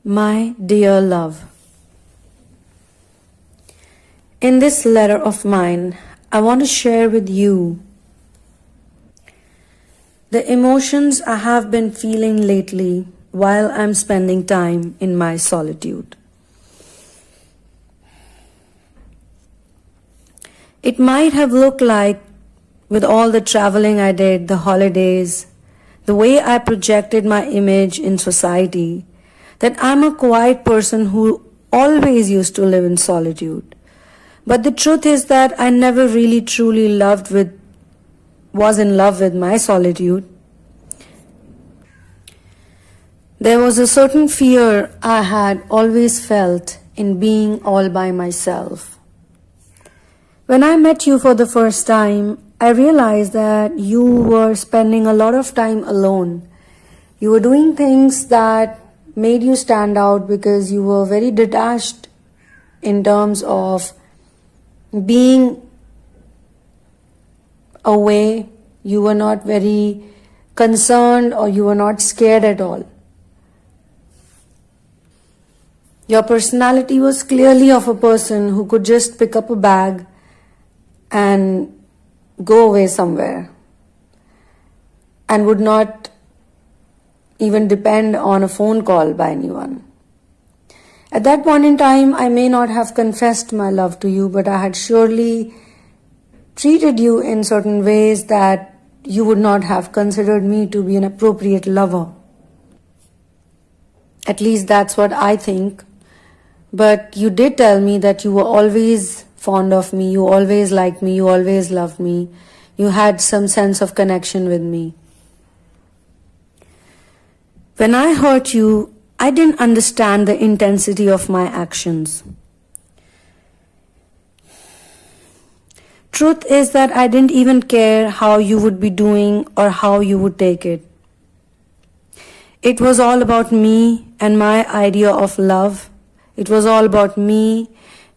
My dear love, in this letter of mine, I want to share with you the emotions I have been feeling lately while I'm spending time in my solitude. It might have looked like, with all the traveling I did, the holidays, the way I projected my image in society, that I'm a quiet person who always used to live in solitude. But the truth is that I never really truly was in love with my solitude. There was a certain fear I had always felt in being all by myself. When I met you for the first time, I realized that you were spending a lot of time alone. You were doing things that made you stand out because you were very detached in terms of being away. You were not very concerned or you were not scared at all. Your personality was clearly of a person who could just pick up a bag and go away somewhere and would not even depend on a phone call by anyone. At that point in time, I may not have confessed my love to you, but I had surely treated you in certain ways that you would not have considered me to be an appropriate lover. At least that's what I think. But you did tell me that you were always fond of me, you always liked me, you always loved me. You had some sense of connection with me. When I hurt you, I didn't understand the intensity of my actions. Truth is that I didn't even care how you would be doing or how you would take it. It was all about me and my idea of love. It was all about me,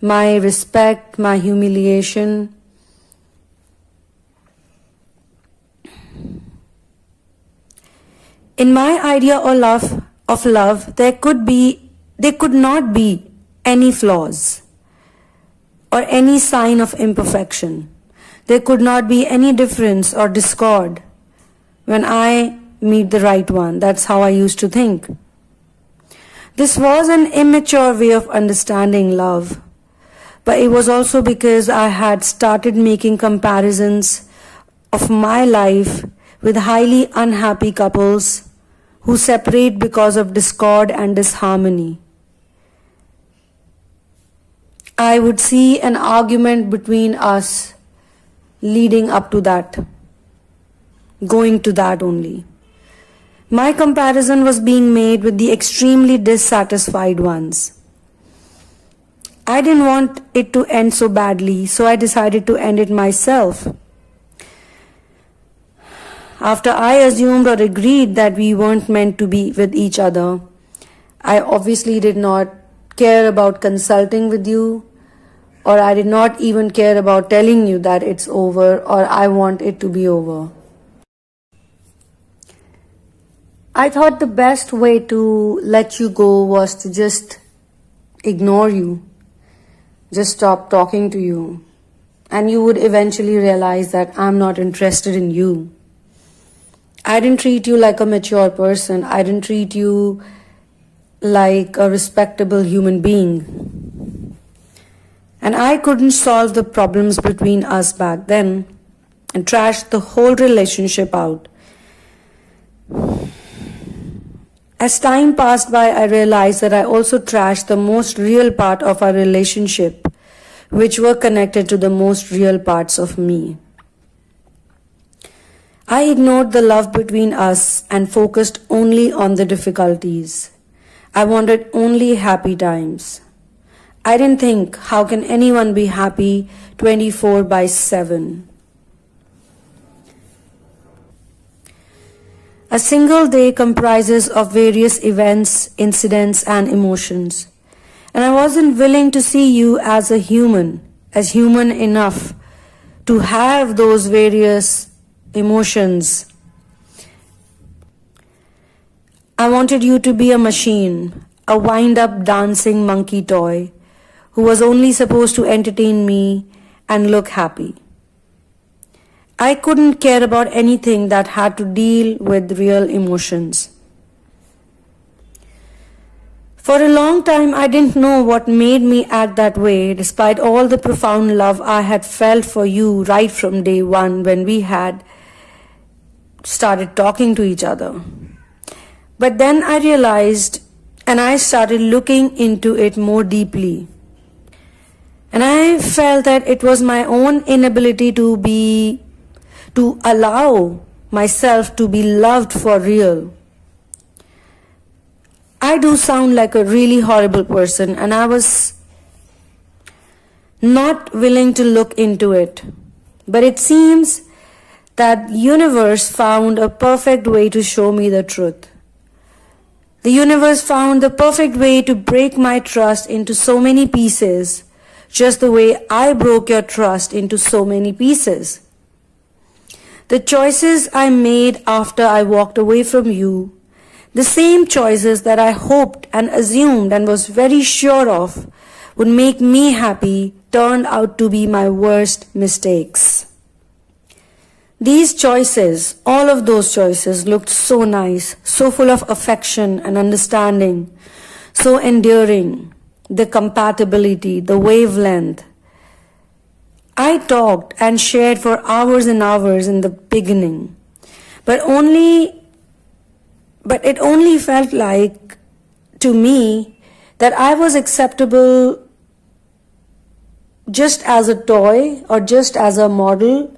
my respect, my humiliation. In my idea of love, there could not be any flaws or any sign of imperfection. There could not be any difference or discord when I meet the right one. That's how I used to think. This was an immature way of understanding love, but it was also because I had started making comparisons of my life with highly unhappy couples who separate because of discord and disharmony. I would see an argument between us leading up to that, going to that only. My comparison was being made with the extremely dissatisfied ones. I didn't want it to end so badly, so I decided to end it myself. After I assumed or agreed that we weren't meant to be with each other, I obviously did not care about consulting with you, or I did not even care about telling you that it's over or I want it to be over. I thought the best way to let you go was to just ignore you, just stop talking to you, and you would eventually realize that I'm not interested in you. I didn't treat you like a mature person. I didn't treat you like a respectable human being. And I couldn't solve the problems between us back then and trashed the whole relationship out. As time passed by, I realized that I also trashed the most real part of our relationship, which were connected to the most real parts of me. I ignored the love between us and focused only on the difficulties. I wanted only happy times. I didn't think, how can anyone be happy 24/7? A single day comprises of various events, incidents, and emotions. And I wasn't willing to see you as human enough to have those various emotions. I wanted you to be a machine, a wind-up dancing monkey toy who was only supposed to entertain me and look happy. I couldn't care about anything that had to deal with real emotions. For a long time, I didn't know what made me act that way, despite all the profound love I had felt for you right from day one when we had started talking to each other. But then I realized, and I started looking into it more deeply. And I felt that it was my own inability to allow myself to be loved for real. I do sound like a really horrible person, and I was not willing to look into it. But it seems that the universe found a perfect way to show me the truth. The universe found the perfect way to break my trust into so many pieces, just the way I broke your trust into so many pieces. The choices I made after I walked away from you, the same choices that I hoped and assumed and was very sure of would make me happy, turned out to be my worst mistakes. These choices, all of those choices, looked so nice, so full of affection and understanding, so endearing, the compatibility, the wavelength. I talked and shared for hours and hours in the beginning, but it only felt like, to me, that I was acceptable just as a toy or just as a model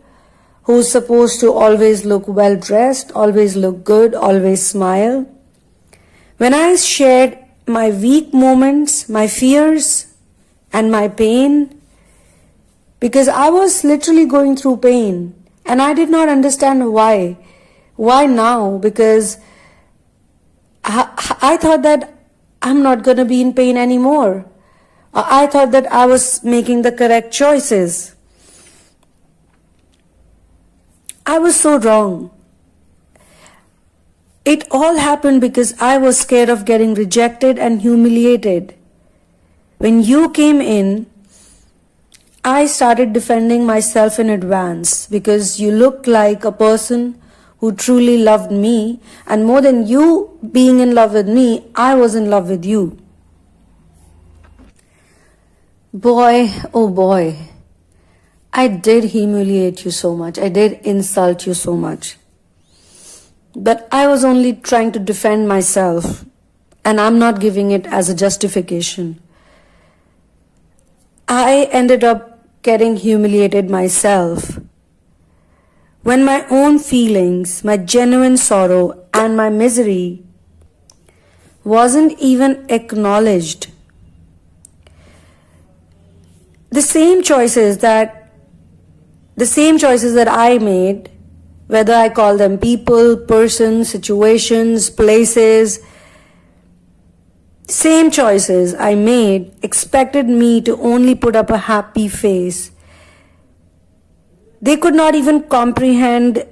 who's supposed to always look well dressed, always look good, always smile. When I shared my weak moments, my fears, and my pain, because I was literally going through pain and I did not understand why. Why now? Because I thought that I'm not going to be in pain anymore. I thought that I was making the correct choices. I was so wrong. It all happened because I was scared of getting rejected and humiliated. When you came in, I started defending myself in advance because you looked like a person who truly loved me, and more than you being in love with me, I was in love with you. Boy, oh boy, I did humiliate you so much. I did insult you so much. But I was only trying to defend myself, and I'm not giving it as a justification. I ended up getting humiliated myself when my own feelings, my genuine sorrow, and my misery wasn't even acknowledged. The same choices that I made, whether I call them people, persons, situations, places, same choices I made expected me to only put up a happy face. They could not even comprehend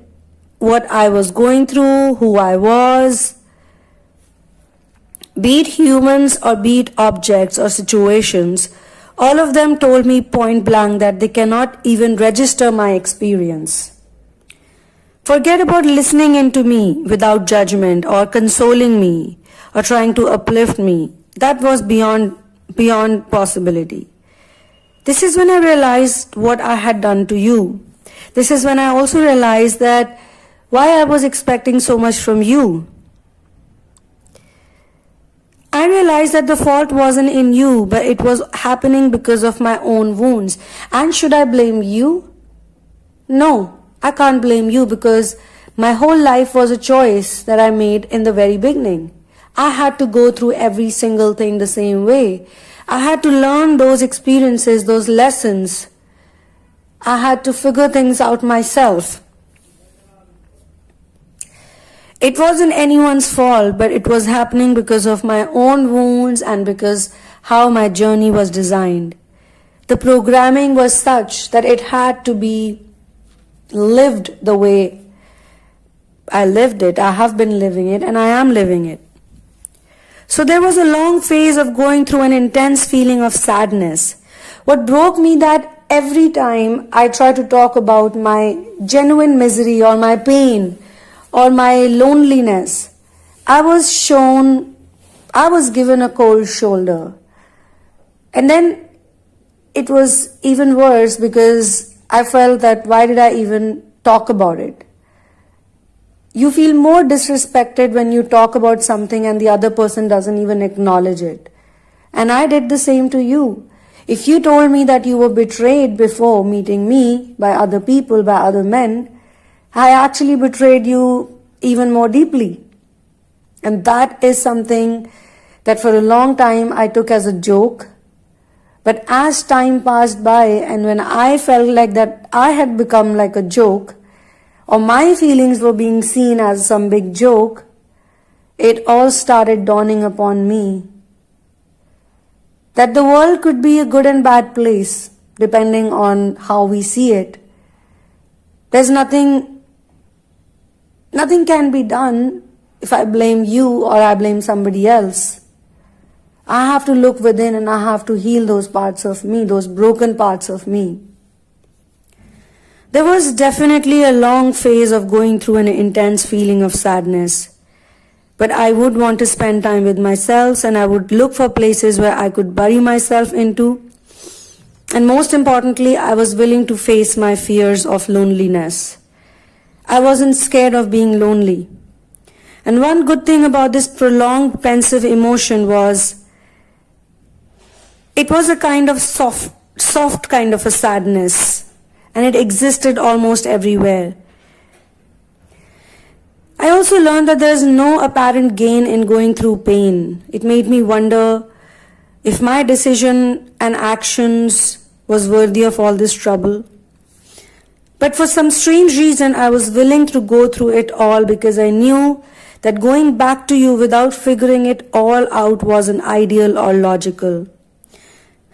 what I was going through, who I was. Be it humans or be it objects or situations, all of them told me point blank that they cannot even register my experience. Forget about listening into me without judgment or consoling me or trying to uplift me. That was beyond possibility. This is when I realized what I had done to you. This is when I also realized that why I was expecting so much from you. I realized that the fault wasn't in you, but it was happening because of my own wounds. And should I blame you? No, I can't blame you because my whole life was a choice that I made in the very beginning. I had to go through every single thing the same way. I had to learn those experiences, those lessons. I had to figure things out myself. It wasn't anyone's fault, but it was happening because of my own wounds and because how my journey was designed. The programming was such that it had to be lived the way I lived it. I have been living it and I am living it. So there was a long phase of going through an intense feeling of sadness. What broke me that every time I tried to talk about my genuine misery or my pain or my loneliness, I was given a cold shoulder. And then it was even worse because I felt that why did I even talk about it? You feel more disrespected when you talk about something and the other person doesn't even acknowledge it. And I did the same to you. If you told me that you were betrayed before meeting me by other people, by other men, I actually betrayed you even more deeply. And that is something that for a long time I took as a joke. But as time passed by and when I felt like that I had become like a joke, or my feelings were being seen as some big joke, it all started dawning upon me that the world could be a good and bad place depending on how we see it. There's nothing can be done if I blame you or I blame somebody else. I have to look within and I have to heal those parts of me, those broken parts of me. There was definitely a long phase of going through an intense feeling of sadness. But I would want to spend time with myself and I would look for places where I could bury myself into. And most importantly, I was willing to face my fears of loneliness. I wasn't scared of being lonely. And one good thing about this prolonged pensive emotion was it was a kind of soft kind of a sadness. And it existed almost everywhere. I also learned that there is no apparent gain in going through pain. It made me wonder if my decision and actions was worthy of all this trouble. But for some strange reason, I was willing to go through it all because I knew that going back to you without figuring it all out wasn't ideal or logical.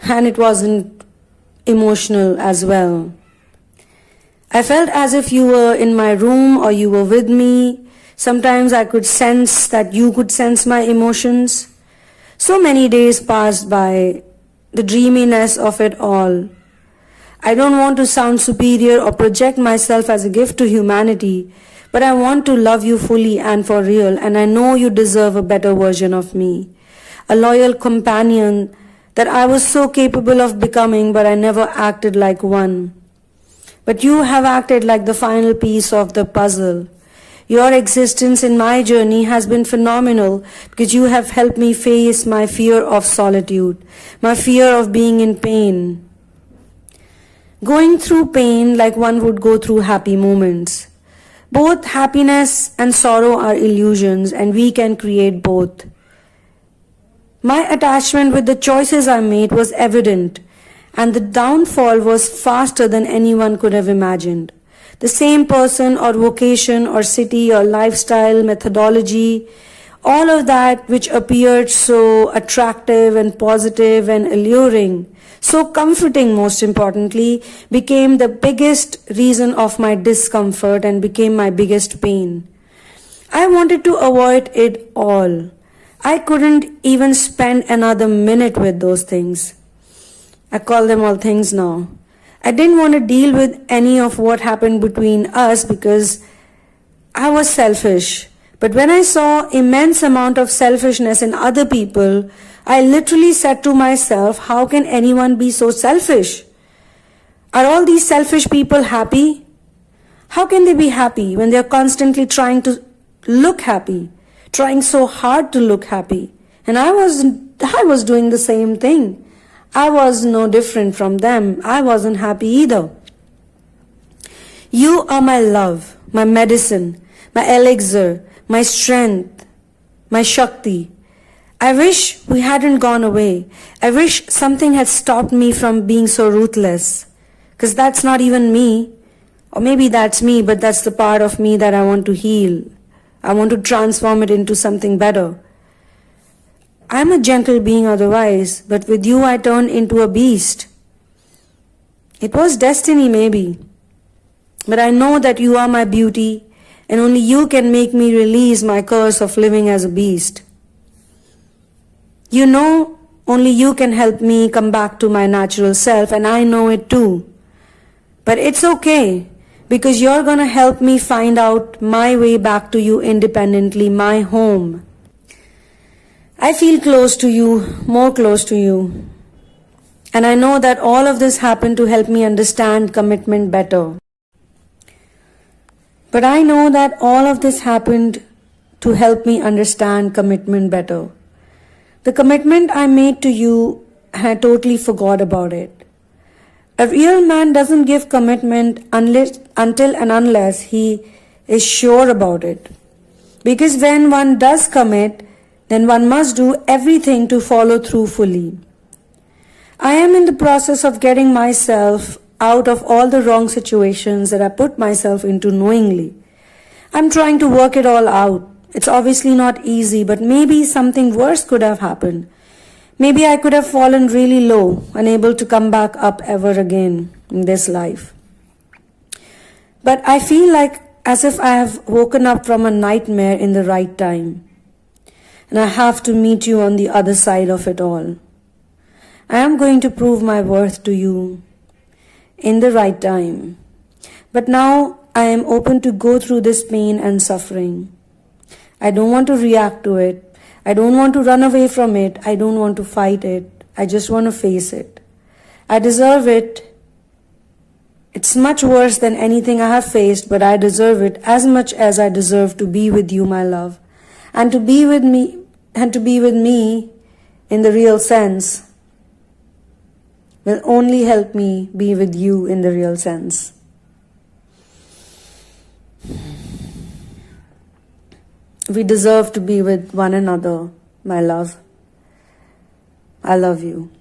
And it wasn't emotional as well. I felt as if you were in my room or you were with me. Sometimes I could sense that you could sense my emotions. So many days passed by, the dreaminess of it all. I don't want to sound superior or project myself as a gift to humanity, but I want to love you fully and for real, and I know you deserve a better version of me. A loyal companion that I was so capable of becoming, but I never acted like one. But you have acted like the final piece of the puzzle. Your existence in my journey has been phenomenal because you have helped me face my fear of solitude, my fear of being in pain. Going through pain like one would go through happy moments. Both happiness and sorrow are illusions and we can create both. My attachment with the choices I made was evident. And the downfall was faster than anyone could have imagined. The same person or vocation or city or lifestyle, methodology, all of that which appeared so attractive and positive and alluring, so comforting most importantly, became the biggest reason of my discomfort and became my biggest pain. I wanted to avoid it all. I couldn't even spend another minute with those things. I call them all things now. I didn't want to deal with any of what happened between us because I was selfish. But when I saw immense amount of selfishness in other people, I literally said to myself, how can anyone be so selfish? Are all these selfish people happy? How can they be happy when they're constantly trying to look happy, trying so hard to look happy? And I was doing the same thing. I was no different from them. I wasn't happy either. You are my love, my medicine, my elixir, my strength, my Shakti. I wish we hadn't gone away. I wish something had stopped me from being so ruthless. Because that's not even me. Or maybe that's me, but that's the part of me that I want to heal. I want to transform it into something better. I'm a gentle being otherwise, but with you I turned into a beast. It was destiny maybe, but I know that you are my beauty and only you can make me release my curse of living as a beast. You know, only you can help me come back to my natural self, and I know it too. But it's okay, because you're gonna help me find out my way back to you independently, my home. I feel close to you, more close to you. And I know that all of this happened to help me understand commitment better. But I know that all of this happened to help me understand commitment better. The commitment I made to you, I totally forgot about it. A real man doesn't give commitment until and unless he is sure about it. Because when one does commit, then one must do everything to follow through fully. I am in the process of getting myself out of all the wrong situations that I put myself into knowingly. I'm trying to work it all out. It's obviously not easy, but maybe something worse could have happened. Maybe I could have fallen really low, unable to come back up ever again in this life. But I feel like as if I have woken up from a nightmare in the right time. And I have to meet you on the other side of it all. I am going to prove my worth to you in the right time. But now I am open to go through this pain and suffering. I don't want to react to it. I don't want to run away from it. I don't want to fight it. I just want to face it. I deserve it. It's much worse than anything I have faced, but I deserve it as much as I deserve to be with you, my love. And to be with me in the real sense will only help me be with you in the real sense. We deserve to be with one another, my love. I love you.